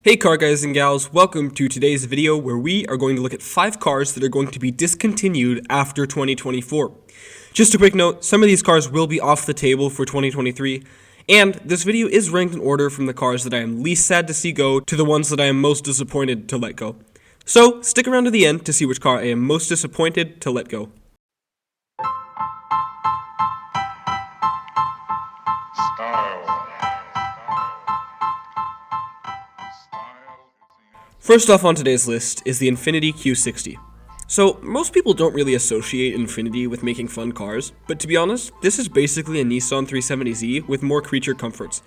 Hey car guys and gals, welcome to today's video where we are going to look at 5 cars that are going to be discontinued after 2024. Just a quick note, some of these cars will be off the table for 2023, and this video is ranked in order from the cars that I am least sad to see go to the ones that I am most disappointed to let go. So stick around to the end to see which car I am most disappointed to let go. First off on today's list is the Infiniti Q60. So, most people don't really associate Infiniti with making fun cars, but to be honest, this is basically a Nissan 370Z with more creature comforts.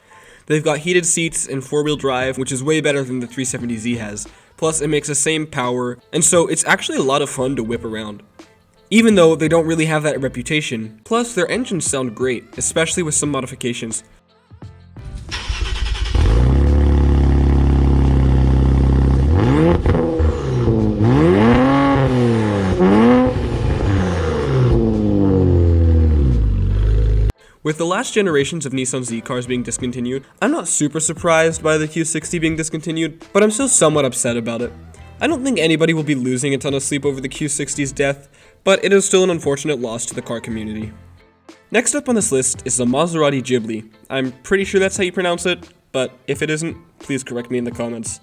They've got heated seats and 4-wheel drive, which is way better than the 370Z has, plus it makes the same power, and so it's actually a lot of fun to whip around. Even though they don't really have that reputation, plus their engines sound great, especially with some modifications. With the last generations of Nissan Z cars being discontinued, I'm not super surprised by the Q60 being discontinued, but I'm still somewhat upset about it. I don't think anybody will be losing a ton of sleep over the Q60's death, but it is still an unfortunate loss to the car community. Next up on this list is the Maserati Ghibli. I'm pretty sure that's how you pronounce it, but if it isn't, please correct me in the comments.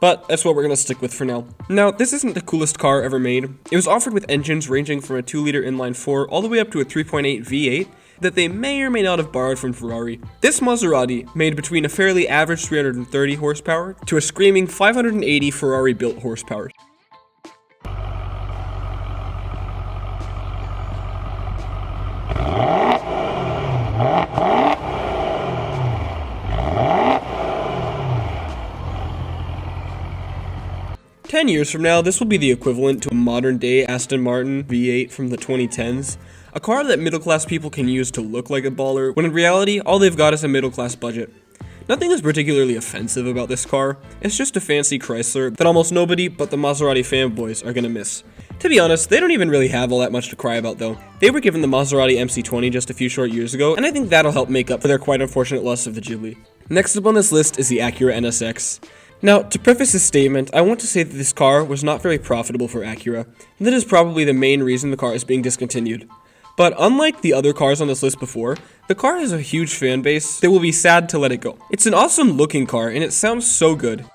But that's what we're going to stick with for now. Now, this isn't the coolest car ever made. It was offered with engines ranging from a 2-liter inline-4 all the way up to a 3.8 V8 that they may or may not have borrowed from Ferrari. This Maserati made between a fairly average 330 horsepower to a screaming 580 Ferrari-built horsepower. "10 years from now, this will be the equivalent to a modern-day Aston Martin V8 from the 2010s, a car that middle-class people can use to look like a baller, when in reality, all they've got is a middle-class budget. Nothing is particularly offensive about this car, it's just a fancy Chrysler that almost nobody but the Maserati fanboys are gonna miss. To be honest, they don't even really have all that much to cry about though. They were given the Maserati MC20 just a few short years ago, and I think that'll help make up for their quite unfortunate loss of the Ghibli. Next up on this list is the Acura NSX. Now, to preface this statement, I want to say that this car was not very profitable for Acura, and that is probably the main reason the car is being discontinued. But unlike the other cars on this list before, the car has a huge fan base that will be sad to let it go. It's an awesome looking car, and it sounds so good.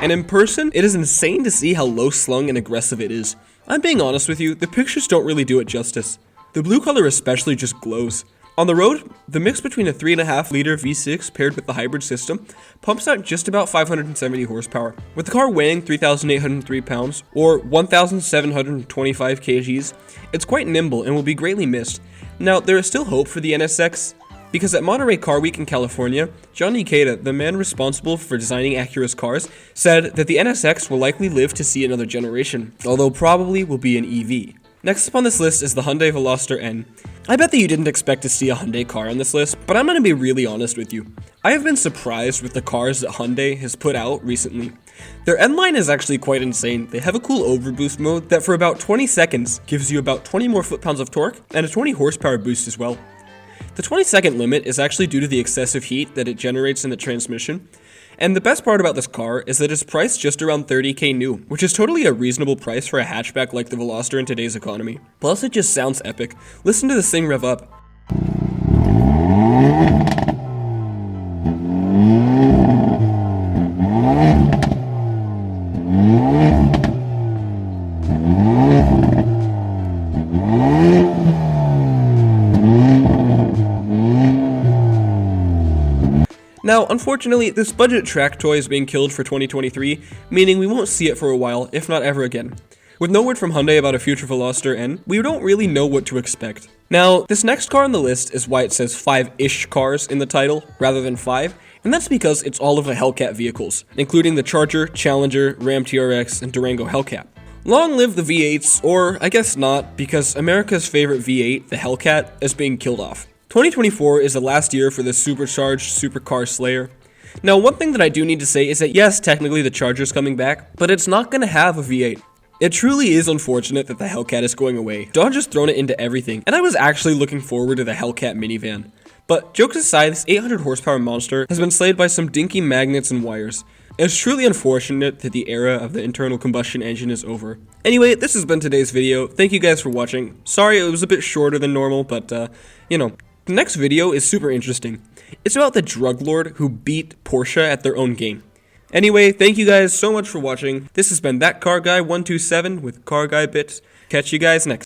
And in person, it is insane to see how low-slung and aggressive it is. I'm being honest with you, the pictures don't really do it justice. The blue color especially just glows. On the road, the mix between a 3.5-liter V6 paired with the hybrid system pumps out just about 570 horsepower. With the car weighing 3,803 pounds, or 1,725 kgs, it's quite nimble and will be greatly missed. Now, there is still hope for the NSX, because at Monterey Car Week in California, John Ikeda, the man responsible for designing Acura's cars, said that the NSX will likely live to see another generation, although probably will be an EV. Next up on this list is the Hyundai Veloster N. I bet that you didn't expect to see a Hyundai car on this list, but I'm going to be really honest with you. I have been surprised with the cars that Hyundai has put out recently. Their N line is actually quite insane. They have a cool overboost mode that for about 20 seconds gives you about 20 more foot-pounds of torque and a 20 horsepower boost as well. The 20-second limit is actually due to the excessive heat that it generates in the transmission. And the best part about this car is that it's priced just around $30,000 new, which is totally a reasonable price for a hatchback like the Veloster in today's economy. Plus, it just sounds epic. Listen to this thing rev up. Now, unfortunately, this budget track toy is being killed for 2023, meaning we won't see it for a while, if not ever again. With no word from Hyundai about a future Veloster N, we don't really know what to expect. Now, this next car on the list is why it says 5-ish cars in the title, rather than 5, and that's because it's all of the Hellcat vehicles, including the Charger, Challenger, Ram TRX, and Durango Hellcat. Long live the V8s, or I guess not, because America's favorite V8, the Hellcat, is being killed off. 2024 is the last year for this supercharged supercar slayer. Now, one thing that I do need to say is that yes, technically the Charger's coming back, but it's not going to have a V8. It truly is unfortunate that the Hellcat is going away. Dodge has thrown it into everything, and I was actually looking forward to the Hellcat minivan. But jokes aside, this 800 horsepower monster has been slayed by some dinky magnets and wires. It's truly unfortunate that the era of the internal combustion engine is over. Anyway, this has been today's video. Thank you guys for watching. Sorry it was a bit shorter than normal, but you know, the next video is super interesting. It's about the drug lord who beat Porsche at their own game. Anyway, thank you guys so much for watching. This has been That Car Guy 127 with Car Guy Bits. Catch you guys next time.